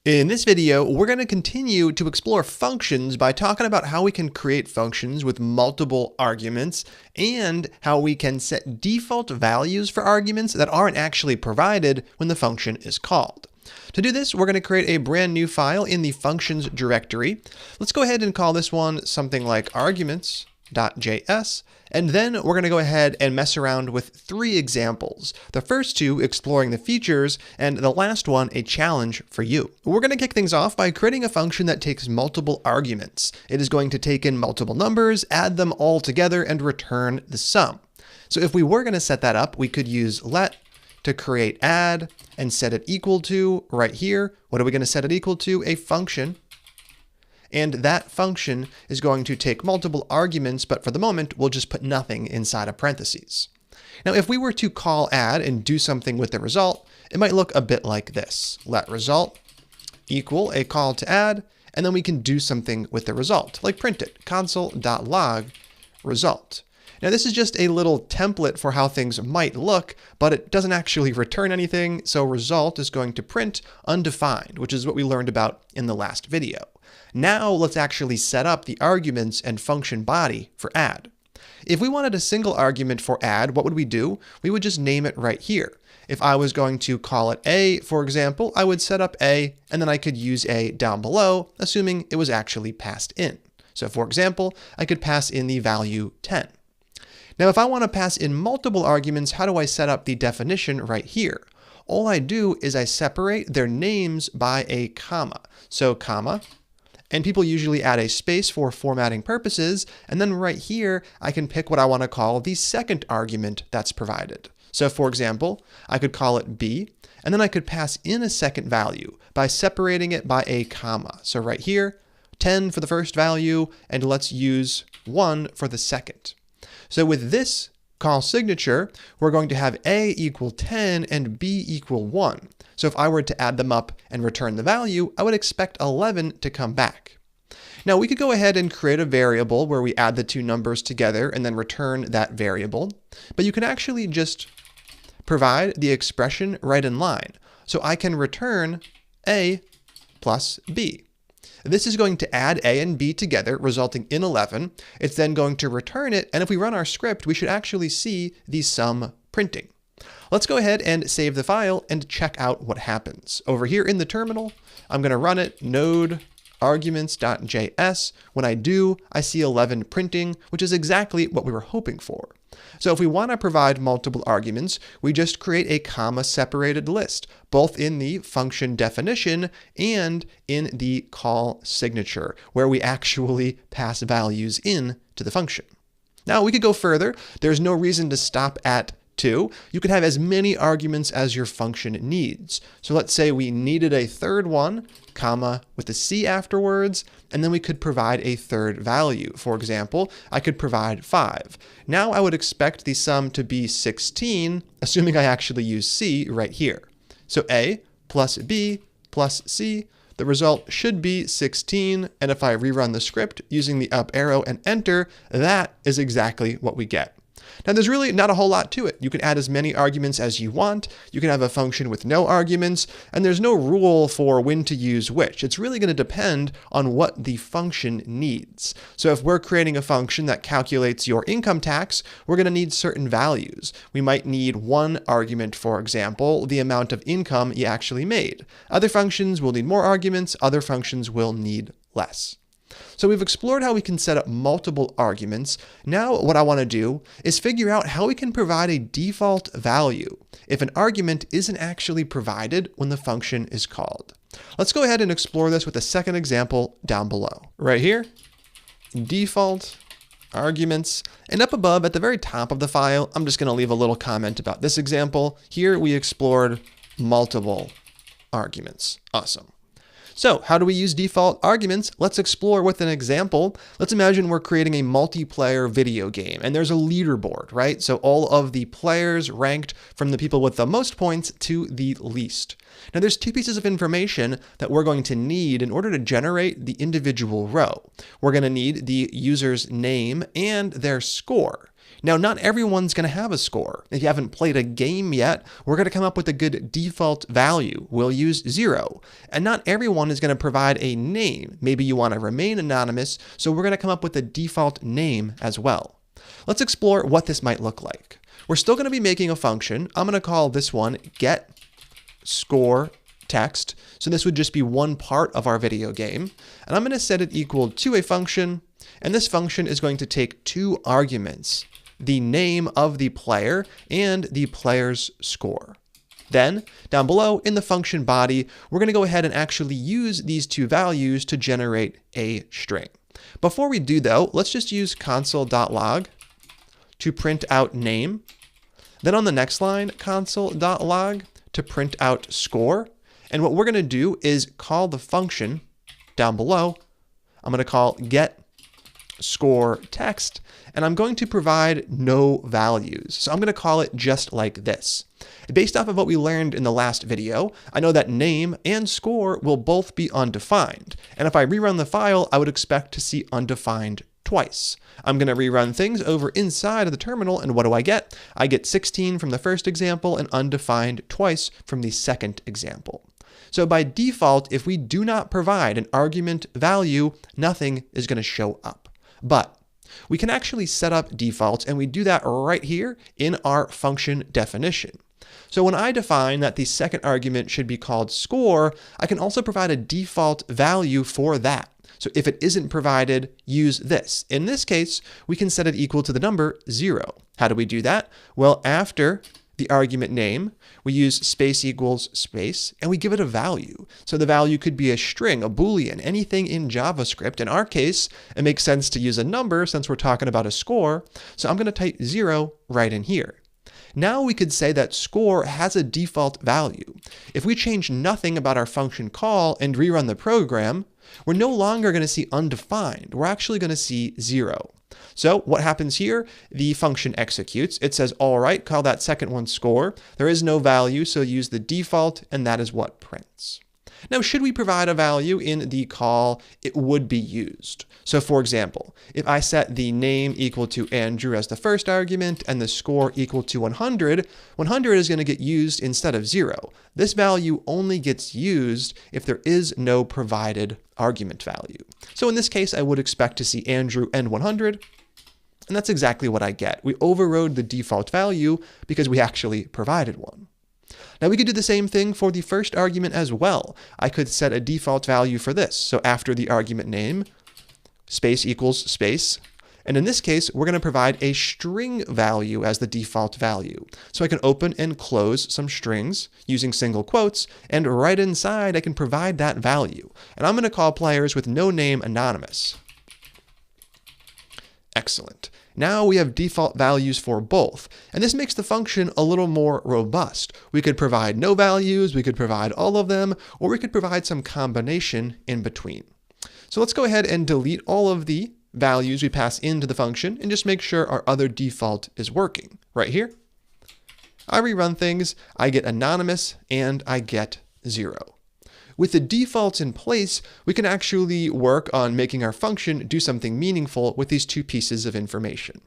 In this video, we're going to continue to explore functions by talking about how we can create functions with multiple arguments and how we can set default values for arguments that aren't actually provided when the function is called. To do this, we're going to create a brand new file in the functions directory. Let's go ahead and call this one something like arguments.js. And then we're going to go ahead and mess around with 3 examples. The first 2 exploring the features, and the last one a challenge for you. We're going to kick things off by creating a function that takes multiple arguments. It is going to take in multiple numbers, add them all together, and return the sum. So if we were going to set that up, we could use let to create add and set it equal to right here. What are we going to set it equal to? A function. And that function is going to take multiple arguments, but for the moment, we'll just put nothing inside of parentheses. Now, if we were to call add and do something with the result, it might look a bit like this. Let result equal a call to add, and then we can do something with the result, like print it, console.log result. Now, this is just a little template for how things might look, but it doesn't actually return anything, so result is going to print undefined, which is what we learned about in the last video. Now let's actually set up the arguments and function body for add. If we wanted a single argument for add, what would we do? We would just name it right here. If I was going to call it a, for example, I would set up a, and then I could use a down below, assuming it was actually passed in. So for example, I could pass in the value 10. Now if I want to pass in multiple arguments, how do I set up the definition right here? All I do is I separate their names by a comma. So comma, and people usually add a space for formatting purposes, and then right here, I can pick what I want to call the second argument that's provided. So for example, I could call it b, and then I could pass in a second value by separating it by a comma. So right here, 10 for the first value, and let's use 1 for the second. So with this call signature, we're going to have a equal 10 and b equal 1. So if I were to add them up and return the value, I would expect 11 to come back. Now we could go ahead and create a variable where we add the 2 numbers together and then return that variable. But you can actually just provide the expression right in line. So I can return a plus b. This is going to add a and b together, resulting in 11. It's then going to return it, and if we run our script, we should actually see the sum printing. Let's go ahead and save the file and check out what happens. Over here in the terminal, I'm going to run it node arguments.js. When I do, I see 11 printing, which is exactly what we were hoping for. So if we want to provide multiple arguments, we just create a comma-separated list, both in the function definition and in the call signature, where we actually pass values in to the function. Now we could go further. There's no reason to stop at 2. You could have as many arguments as your function needs. So let's say we needed a third one, comma, with a C afterwards, and then we could provide a third value. For example, I could provide 5. Now I would expect the sum to be 16, assuming I actually use C right here. So A plus B plus C, the result should be 16, and if I rerun the script using the up arrow and enter, that is exactly what we get. Now there's really not a whole lot to it. You can add as many arguments as you want. You can have a function with no arguments, and there's no rule for when to use which. It's really going to depend on what the function needs. So if we're creating a function that calculates your income tax, we're going to need certain values. We might need 1 argument, for example, the amount of income you actually made. Other functions will need more arguments. Other functions will need less. So we've explored how we can set up multiple arguments. Now what I want to do is figure out how we can provide a default value if an argument isn't actually provided when the function is called. Let's go ahead and explore this with a second example down below. Right here, default arguments, and up above at the very top of the file, I'm just going to leave a little comment about this example. Here we explored multiple arguments. Awesome. So how do we use default arguments? Let's explore with an example. Let's imagine we're creating a multiplayer video game and there's a leaderboard, right? So all of the players ranked from the people with the most points to the least. Now there's 2 pieces of information that we're going to need in order to generate the individual row. We're going to need the user's name and their score. Now, not everyone's going to have a score. If you haven't played a game yet, we're going to come up with a good default value. We'll use 0. And not everyone is going to provide a name. Maybe you want to remain anonymous, so we're going to come up with a default name as well. Let's explore what this might look like. We're still going to be making a function. I'm going to call this one getScoreText. So this would just be one part of our video game. And I'm going to set it equal to a function. And this function is going to take 2 arguments, the name of the player and the player's score. Then, down below in the function body, we're going to go ahead and actually use these 2 values to generate a string. Before we do though, let's just use console.log to print out name. Then on the next line, console.log to print out score. And what we're going to do is call the function down below. I'm going to call getScoreText, and I'm going to provide no values. So I'm going to call it just like this. Based off of what we learned in the last video, I know that name and score will both be undefined. And if I rerun the file, I would expect to see undefined twice. I'm going to rerun things over inside of the terminal, and what do I get? I get 16 from the first example and undefined twice from the second example. So by default, if we do not provide an argument value, nothing is going to show up. But we can actually set up defaults, and we do that right here in our function definition. So when I define that the second argument should be called score, I can also provide a default value for that. So if it isn't provided, use this. In this case, we can set it equal to the number 0. How do we do that? Well, after the argument name, we use space equals space, and we give it a value. So the value could be a string, a Boolean, anything in JavaScript. In our case, it makes sense to use a number since we're talking about a score. So I'm going to type 0 right in here. Now we could say that score has a default value. If we change nothing about our function call and rerun the program, we're no longer going to see undefined. We're actually going to see 0. So what happens here? The function executes. It says, all right, call that second one score. There is no value, so use the default, and that is what prints. Now, should we provide a value in the call, it would be used. So for example, if I set the name equal to Andrew as the first argument and the score equal to 100, 100 is going to get used instead of 0. This value only gets used if there is no provided argument value. So in this case, I would expect to see Andrew and 100. And that's exactly what I get. We overrode the default value because we actually provided one. Now we could do the same thing for the first argument as well. I could set a default value for this. So after the argument name, space equals space. And in this case, we're going to provide a string value as the default value. So I can open and close some strings using single quotes, and right inside I can provide that value. And I'm going to call players with no name anonymous. Excellent. Now we have default values for both, and this makes the function a little more robust. We could provide no values, we could provide all of them, or we could provide some combination in between. So let's go ahead and delete all of the values we pass into the function and just make sure our other default is working. Right here, I rerun things, I get anonymous, and I get 0. With the defaults in place, we can actually work on making our function do something meaningful with these 2 pieces of information.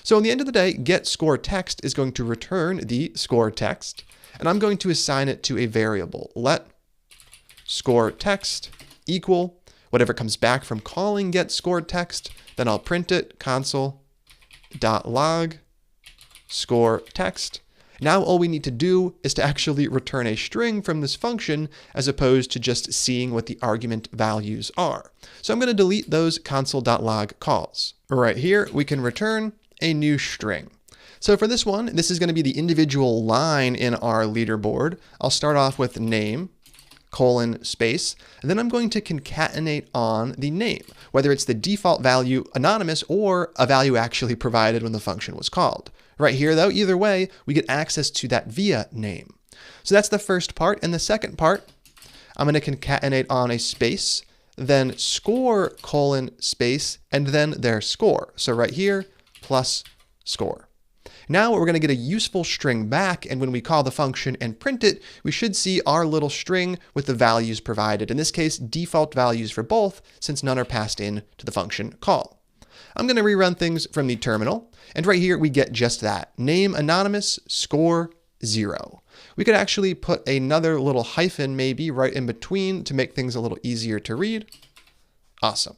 So in the end of the day, getScoreText is going to return the score text, and I'm going to assign it to a variable. Let scoreText equal whatever comes back from calling getScoreText, then I'll print it console.log scoreText. Now all we need to do is to actually return a string from this function as opposed to just seeing what the argument values are. So I'm going to delete those console.log calls. Right here, we can return a new string. So for this one, this is going to be the individual line in our leaderboard. I'll start off with name, :space, and then I'm going to concatenate on the name, whether it's the default value anonymous or a value actually provided when the function was called. Right here though, either way, we get access to that via name. So that's the first part, and the second part, I'm going to concatenate on a space, then score : space, and then their score. So right here, plus score. Now we're going to get a useful string back, and when we call the function and print it, we should see our little string with the values provided. In this case, default values for both, since none are passed in to the function call. I'm going to rerun things from the terminal. And right here, we get just that. Name anonymous, score 0. We could actually put another little hyphen maybe right in between to make things a little easier to read. Awesome.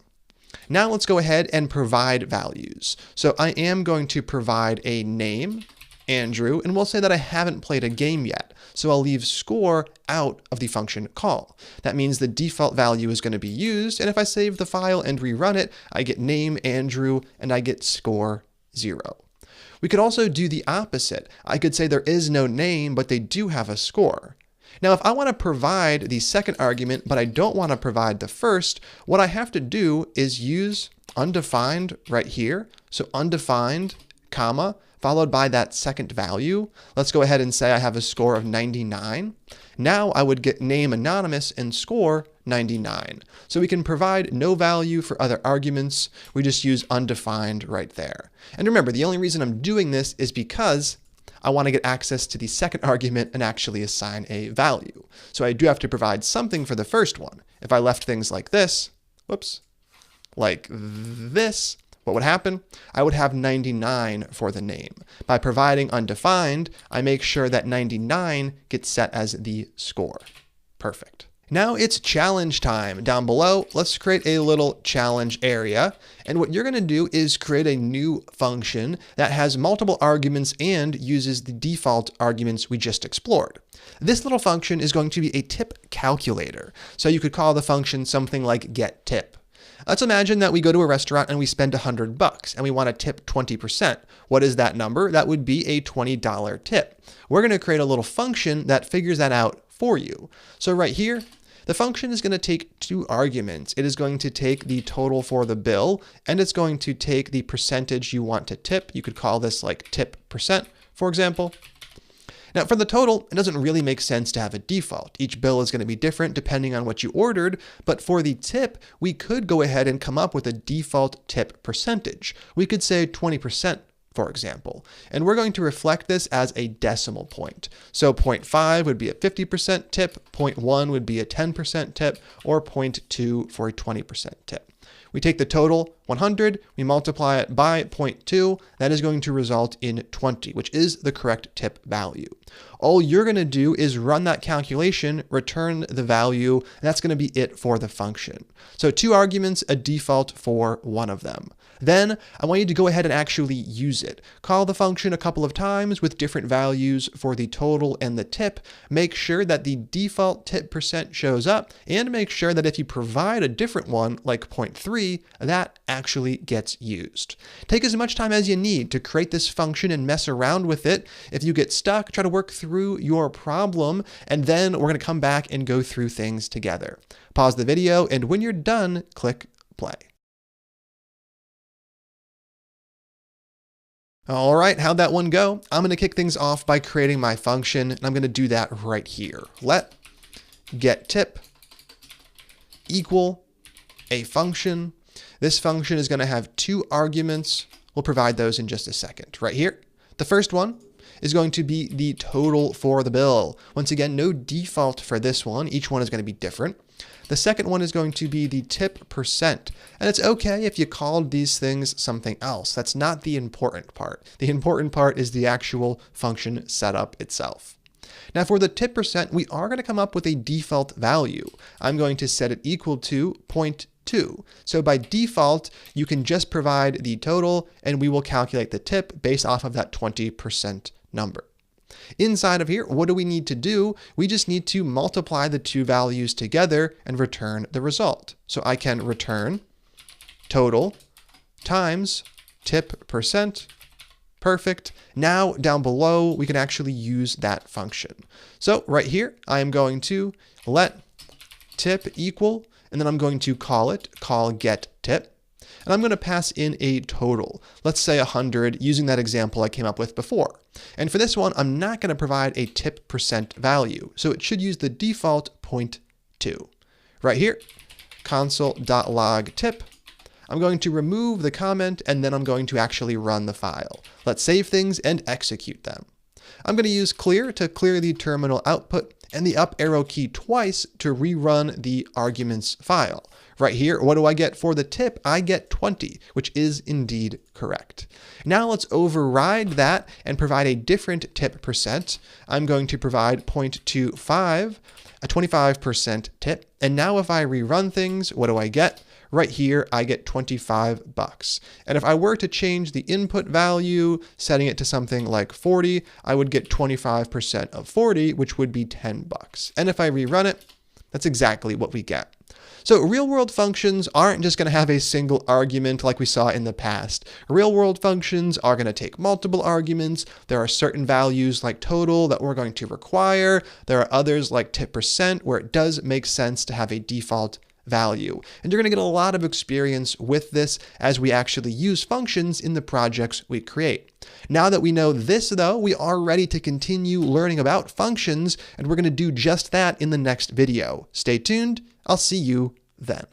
Now let's go ahead and provide values. So I am going to provide a name, Andrew, and we'll say that I haven't played a game yet. So I'll leave score out of the function call. That means the default value is going to be used. And if I save the file and rerun it, I get name, Andrew, and I get score 0. We could also do the opposite. I could say there is no name, but they do have a score. Now, if I want to provide the second argument, but I don't want to provide the first, what I have to do is use undefined right here. So undefined, comma, followed by that second value. Let's go ahead and say I have a score of 99. Now I would get name anonymous and score 99. So we can provide no value for other arguments. We just use undefined right there. And remember, the only reason I'm doing this is because I want to get access to the second argument and actually assign a value. So I do have to provide something for the first one. If I left things like this, whoops, like this, what would happen? I would have 99 for the name. By providing undefined, I make sure that 99 gets set as the score. Perfect. Now it's challenge time. Down below, let's create a little challenge area. And what you're going to do is create a new function that has multiple arguments and uses the default arguments we just explored. This little function is going to be a tip calculator. So you could call the function something like getTip. Let's imagine that we go to a restaurant and we spend $100 and we want to tip 20%. What is that number? That would be a $20 tip. We're going to create a little function that figures that out for you. So right here, the function is going to take two arguments. It is going to take the total for the bill, and it's going to take the percentage you want to tip. You could call this like tip percent, for example. Now for the total, it doesn't really make sense to have a default. Each bill is going to be different depending on what you ordered, but for the tip, we could go ahead and come up with a default tip percentage. We could say 20%, for example, and we're going to reflect this as a decimal point. So 0.5 would be a 50% tip, 0.1 would be a 10% tip, or 0.2 for a 20% tip. We take the total, 100, we multiply it by 0.2, that is going to result in 20, which is the correct tip value. All you're going to do is run that calculation, return the value, and that's going to be it for the function. So two arguments, a default for one of them. Then I want you to go ahead and actually use it. Call the function a couple of times with different values for the total and the tip. Make sure that the default tip percent shows up, and make sure that if you provide a different one like 0.3, that actually gets used. Take as much time as you need to create this function and mess around with it. If you get stuck, try to work through your problem, and then we're going to come back and go through things together. Pause the video, and when you're done, click play. All right, how'd that one go? I'm going to kick things off by creating my function, and I'm going to do that right here. Let getTip equal a function. This function is going to have two arguments. We'll provide those in just a second. Right here, the first one is going to be the total for the bill. Once again, no default for this one. Each one is going to be different. The second one is going to be the tip percent. And it's okay if you called these things something else. That's not the important part. The important part is the actual function setup itself. Now for the tip percent, we are going to come up with a default value. I'm going to set it equal to 0.2. So by default, you can just provide the total and we will calculate the tip based off of that 20% number. Inside of here, what do we need to do? We just need to multiply the two values together and return the result. So I can return total times tip percent. Perfect. Now down below, we can actually use that function. So right here, I am going to let tip equal, and then I'm going to call getTip. And I'm going to pass in a total. Let's say 100 using that example I came up with before. And for this one, I'm not going to provide a tip percent value. So it should use the default 0.2. Right here, console.log tip. I'm going to remove the comment and then I'm going to actually run the file. Let's save things and execute them. I'm going to use clear to clear the terminal output, and the up arrow key twice to rerun the arguments file. Right here, what do I get for the tip? I get 20, which is indeed correct. Now let's override that and provide a different tip percent. I'm going to provide 0.25, a 25% tip. And now if I rerun things, what do I get? Right here, I get $25. And if I were to change the input value, setting it to something like 40, I would get 25% of 40, which would be $10. And if I rerun it, that's exactly what we get. So real-world functions aren't just going to have a single argument like we saw in the past. Real-world functions are going to take multiple arguments. There are certain values like total that we're going to require. There are others like tip percent where it does make sense to have a default value. And you're going to get a lot of experience with this as we actually use functions in the projects we create. Now that we know this, though, we are ready to continue learning about functions, and we're going to do just that in the next video. Stay tuned. I'll see you then.